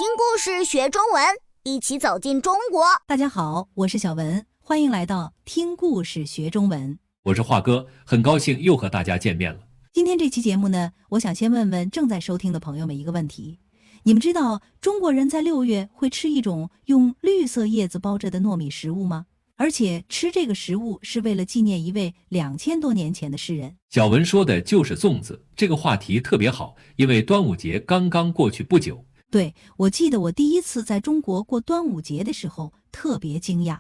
听故事学中文，一起走进中国。大家好，我是小文，欢迎来到听故事学中文。我是华哥，很高兴又和大家见面了。今天这期节目呢，我想先问问正在收听的朋友们一个问题：你们知道中国人在6月会吃一种用绿色叶子包着的糯米食物吗？而且吃这个食物是为了纪念一位2000多年前的诗人。小文说的就是粽子，这个话题特别好，因为端午节刚刚过去不久。对，我记得我第一次在中国过端午节的时候特别惊讶。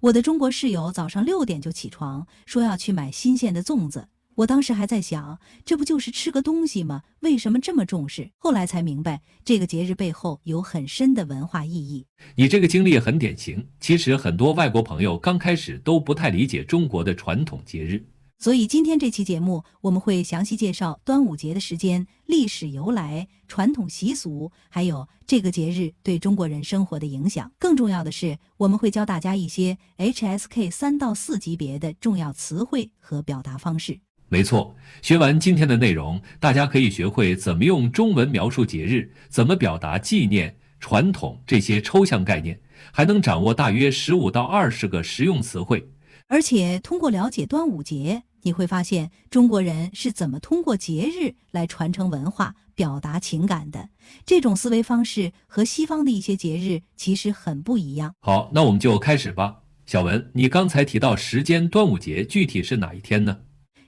我的中国室友早上6点就起床，说要去买新鲜的粽子。我当时还在想，这不就是吃个东西吗？为什么这么重视？后来才明白，这个节日背后有很深的文化意义。你这个经历很典型，其实很多外国朋友刚开始都不太理解中国的传统节日。所以今天这期节目，我们会详细介绍端午节的时间、历史由来、传统习俗，还有这个节日对中国人生活的影响。更重要的是，我们会教大家一些 HSK 3到4级别的重要词汇和表达方式。没错，学完今天的内容，大家可以学会怎么用中文描述节日，怎么表达纪念、传统这些抽象概念，还能掌握大约15到20个实用词汇。而且通过了解端午节，你会发现中国人是怎么通过节日来传承文化、表达情感的。这种思维方式和西方的一些节日其实很不一样。好，那我们就开始吧。小文，你刚才提到时间，端午节具体是哪一天呢？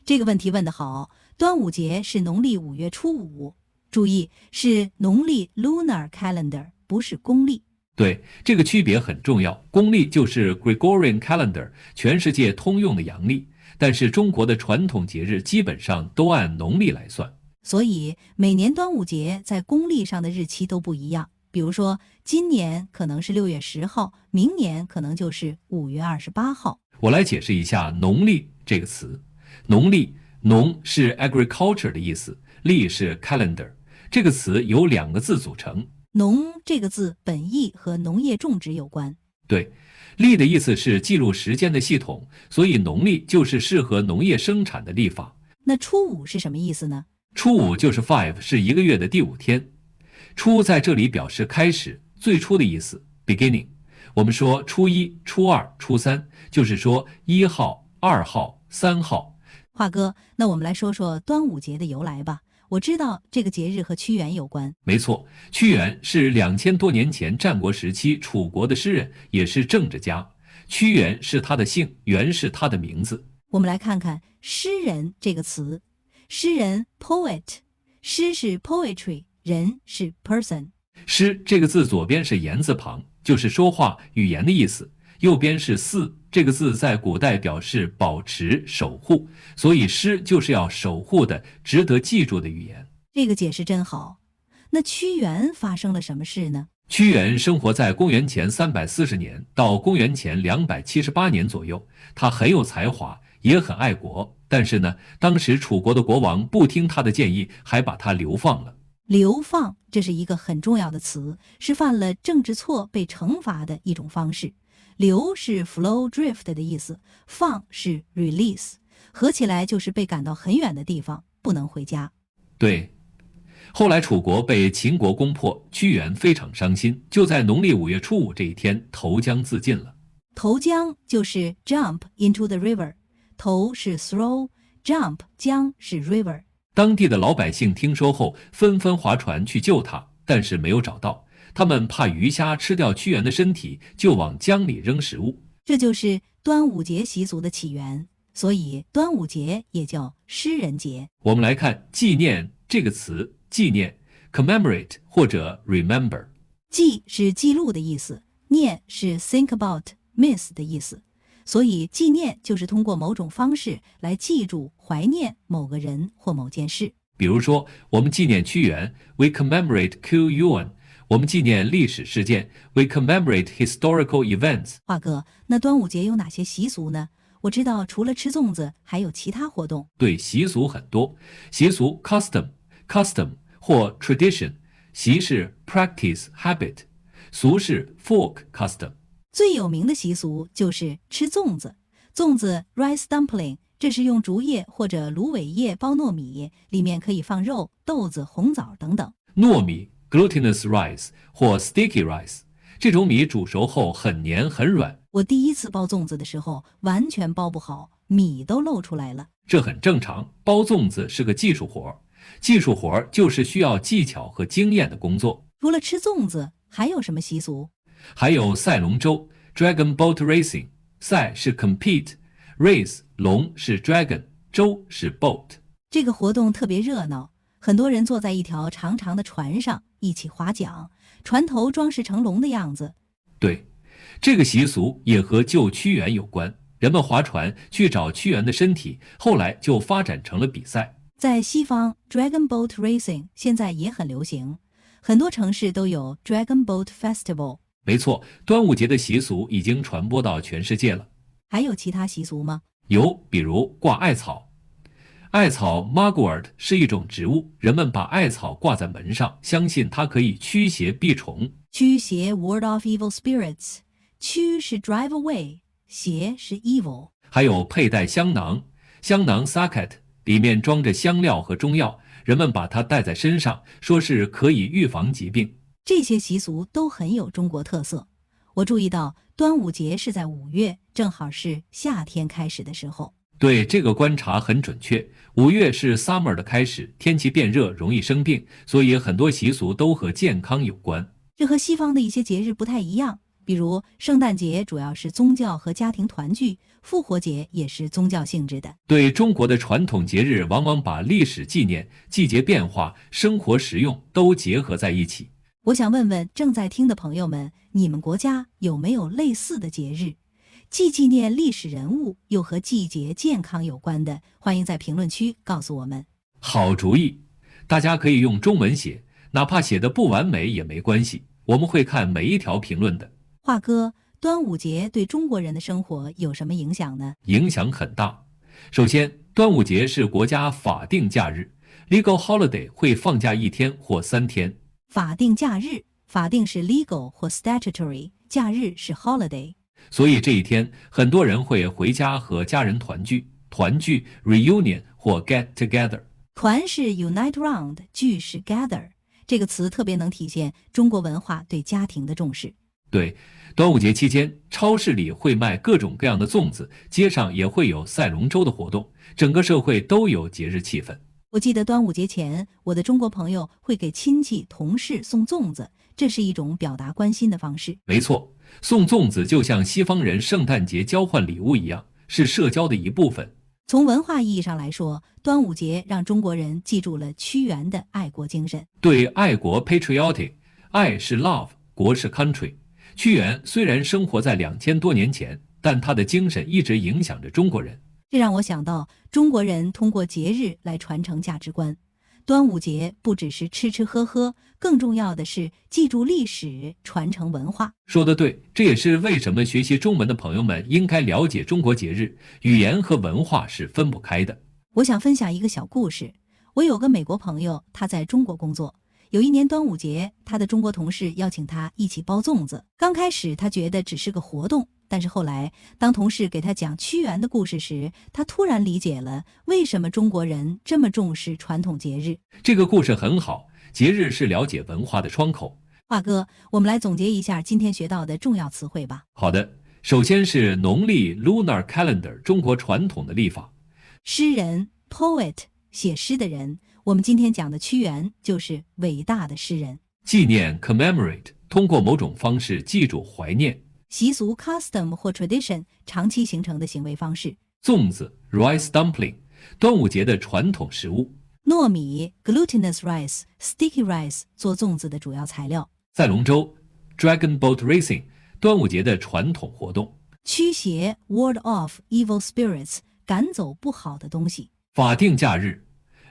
这个问题问得好，端午节是农历5月初5，注意是农历 lunar calendar， 不是公历。对，这个区别很重要。公历就是 Gregorian calendar， 全世界通用的阳历，但是中国的传统节日基本上都按农历来算。所以每年端午节在公历上的日期都不一样。比如说今年可能是6月10号，明年可能就是5月28号。我来解释一下农历这个词。农历，农是 agriculture 的意思，历是 calendar， 这个词由2个字组成。农这个字本意和农业种植有关。对，历的意思是记录时间的系统，所以农历就是适合农业生产的历法。那初五是什么意思呢？初五就是 5， 是一个月的第5天。初在这里表示开始、最初的意思 beginning。我们说初1、初2、初3，就是说1号、2号、3号。华哥，那我们来说说端午节的由来吧。我知道这个节日和屈原有关。没错，屈原是2000多年前战国时期楚国的诗人，也是政治家。屈原是他的姓，原是他的名字。我们来看看诗人这个词。诗人 poet， 诗是 poetry， 人是 person。诗这个字左边是言字旁，就是说话、语言的意思。右边是祀，这个字在古代表示保持、守护，所以诗就是要守护的、值得记住的语言。这个解释真好。那屈原发生了什么事呢？屈原生活在公元前340年到公元前278年左右，他很有才华，也很爱国，但是呢，当时楚国的国王不听他的建议，还把他流放了。流放，这是一个很重要的词，是犯了政治错被惩罚的一种方式。流是 flow drift 的意思，放是 release， 合起来就是被赶到很远的地方，不能回家。对，后来楚国被秦国攻破，屈原非常伤心，就在农历5月初5这一天投江自尽了。投江就是 jump into the river， 投是 throw， jump 江是 river。当地的老百姓听说后，纷纷划船去救他，但是没有找到。他们怕鱼虾吃掉屈原的身体，就往江里扔食物。这就是端午节习俗的起源，所以端午节也叫诗人节。我们来看纪念这个词，纪念 commemorate 或者 remember。 记是记录的意思，念是 think about miss 的意思，所以纪念就是通过某种方式来记住、怀念某个人或某件事。比如说我们纪念屈原 we commemorate Q Yuan，我们纪念历史事件 we commemorate historical events。 华哥，那端午节有哪些习俗呢？我知道除了吃粽子还有其他活动。对，习俗很多。习俗 custom 或 tradition， 习是 practice habit， 俗是 folk custom。 最有名的习俗就是吃粽子。粽子 rice dumpling， 这是用竹叶或者芦苇叶包糯米，里面可以放肉、豆子、红枣等等。糯米 glutinous rice 或 sticky rice， 这种米煮熟后很黏很软，我第一次包粽子的时候，完全包不好，米都露出来了。这很正常。包粽子是个技术活，技术活就是需要技巧和经验的工作。除了吃粽子，还有什么习俗？还有赛龙舟 Dragon Boat Racing， 赛是 compete，race 龙是 dragon， 舟是 boat。这个活动特别热闹，很多人坐在一条长长的船上一起划桨，船头装饰成龙的样子。对，这个习俗也和救屈原有关，人们划船去找屈原的身体，后来就发展成了比赛。在西方 Dragon Boat Racing 现在也很流行，很多城市都有 Dragon Boat Festival。没错，端午节的习俗已经传播到全世界了。还有其他习俗吗？有，比如挂艾草。艾草 mugwort 是一种植物，人们把艾草挂在门上，相信它可以驱邪避虫。驱邪 ward off evil spirits， 驱是 drive away， 邪是 evil。还有佩戴香囊，香囊 socket 里面装着香料和中药，人们把它带在身上，说是可以预防疾病。这些习俗都很有中国特色。我注意到端午节是在5月，正好是夏天开始的时候。对，这个观察很准确。5月是 summer 的开始，天气变热，容易生病，所以很多习俗都和健康有关。这和西方的一些节日不太一样，比如圣诞节主要是宗教和家庭团聚，复活节也是宗教性质的。对，中国的传统节日往往把历史纪念、季节变化、生活实用都结合在一起。我想问问正在听的朋友们，你们国家有没有类似的节日？既纪念历史人物，又和季节健康有关的，欢迎在评论区告诉我们。好主意，大家可以用中文写，哪怕写的不完美也没关系，我们会看每一条评论的。华哥，端午节对中国人的生活有什么影响呢？影响很大。首先，端午节是国家法定假日 ，legal holiday 会放假1天或3天。法定假日，法定是 legal 或 statutory， 假日是 holiday。所以这一天，很多人会回家和家人团聚，团聚 reunion 或 get together。团是 unite round， 聚是 gather。这个词特别能体现中国文化对家庭的重视。对，端午节期间，超市里会卖各种各样的粽子，街上也会有赛龙舟的活动，整个社会都有节日气氛。我记得端午节前，我的中国朋友会给亲戚、同事送粽子，这是一种表达关心的方式。没错，送粽子就像西方人圣诞节交换礼物一样，是社交的一部分。从文化意义上来说，端午节让中国人记住了屈原的爱国精神。对，爱国 patriotic， 爱是 love， 国是 country。屈原虽然生活在2000多年前，但他的精神一直影响着中国人。这让我想到，中国人通过节日来传承价值观。端午节不只是吃吃喝喝，更重要的是记住历史，传承文化。说得对，这也是为什么学习中文的朋友们应该了解中国节日，语言和文化是分不开的。我想分享一个小故事。我有个美国朋友，他在中国工作。有一年端午节，他的中国同事邀请他一起包粽子。刚开始他觉得只是个活动，但是后来当同事给他讲屈原的故事时，他突然理解了为什么中国人这么重视传统节日。这个故事很好，节日是了解文化的窗口。华哥，我们来总结一下今天学到的重要词汇吧。好的，首先是农历 lunar calendar， 中国传统的历法。诗人 poet， 写诗的人。我们今天讲的屈原就是伟大的诗人。纪念 commemorate， 通过某种方式记住怀念。习俗 custom 或 tradition， 长期形成的行为方式。粽子 rice dumpling， 端午节的传统食物。糯米 glutinous rice sticky rice， 做粽子的主要材料。赛龙舟 dragon boat racing， 端午节的传统活动。驱邪 ward off evil spirits， 赶走不好的东西。法定假日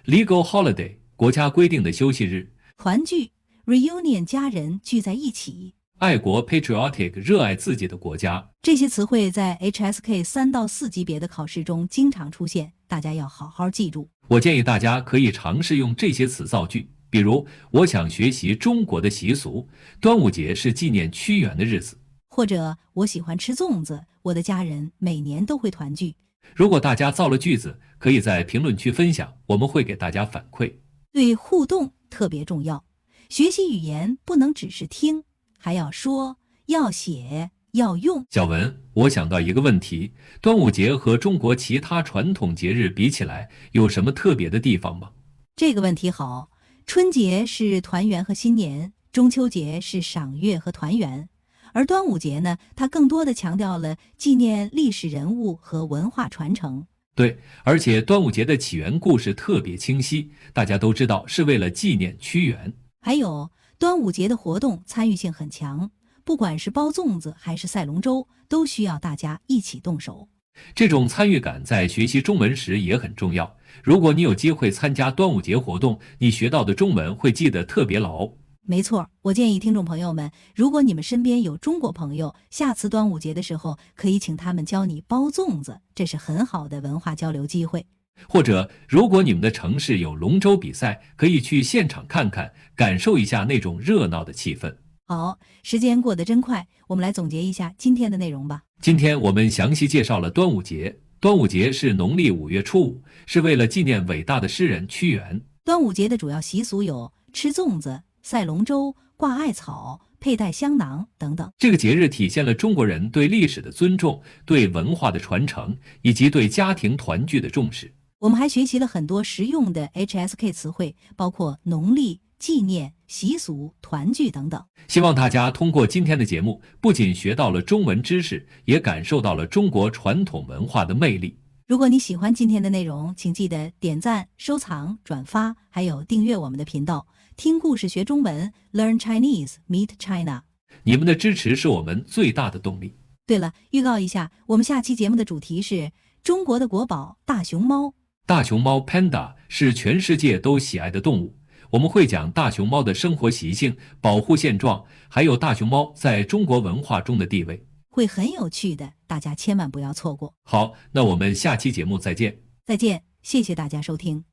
Legal holiday， 国家规定的休息日。团聚 reunion， 家人聚在一起。爱国 patriotic， 热爱自己的国家。这些词汇在 HSK 3到4级别的考试中经常出现，大家要好好记住。我建议大家可以尝试用这些词造句，比如我想学习中国的习俗，端午节是纪念屈原的日子。或者我喜欢吃粽子，我的家人每年都会团聚。如果大家造了句子，可以在评论区分享，我们会给大家反馈。对互动特别重要。学习语言不能只是听，还要说，要写，要用。小文，我想到一个问题，端午节和中国其他传统节日比起来，有什么特别的地方吗？这个问题好，春节是团圆和新年，中秋节是赏月和团圆，而端午节呢，它更多的强调了纪念历史人物和文化传承。对，而且端午节的起源故事特别清晰，大家都知道是为了纪念屈原。还有，端午节的活动参与性很强，不管是包粽子还是赛龙舟，都需要大家一起动手。这种参与感在学习中文时也很重要。如果你有机会参加端午节活动，你学到的中文会记得特别牢。没错，我建议听众朋友们，如果你们身边有中国朋友，下次端午节的时候可以请他们教你包粽子，这是很好的文化交流机会。或者，如果你们的城市有龙舟比赛，可以去现场看看，感受一下那种热闹的气氛。好，时间过得真快，我们来总结一下今天的内容吧。今天我们详细介绍了端午节。端午节是农历5月初5，是为了纪念伟大的诗人屈原。端午节的主要习俗有吃粽子、赛龙舟、挂艾草、佩戴香囊等等。这个节日体现了中国人对历史的尊重、对文化的传承，以及对家庭团聚的重视。我们还学习了很多实用的 HSK 词汇，包括农历、纪念、习俗、团聚等等。希望大家通过今天的节目，不仅学到了中文知识，也感受到了中国传统文化的魅力。如果你喜欢今天的内容，请记得点赞、收藏、转发，还有订阅我们的频道。听故事学中文 ，Learn Chinese, Meet China。你们的支持是我们最大的动力。对了，预告一下，我们下期节目的主题是中国的国宝大熊猫。大熊猫 Panda 是全世界都喜爱的动物。我们会讲大熊猫的生活习性、保护现状，还有大熊猫在中国文化中的地位，会很有趣的，大家千万不要错过。好，那我们下期节目再见。再见，谢谢大家收听。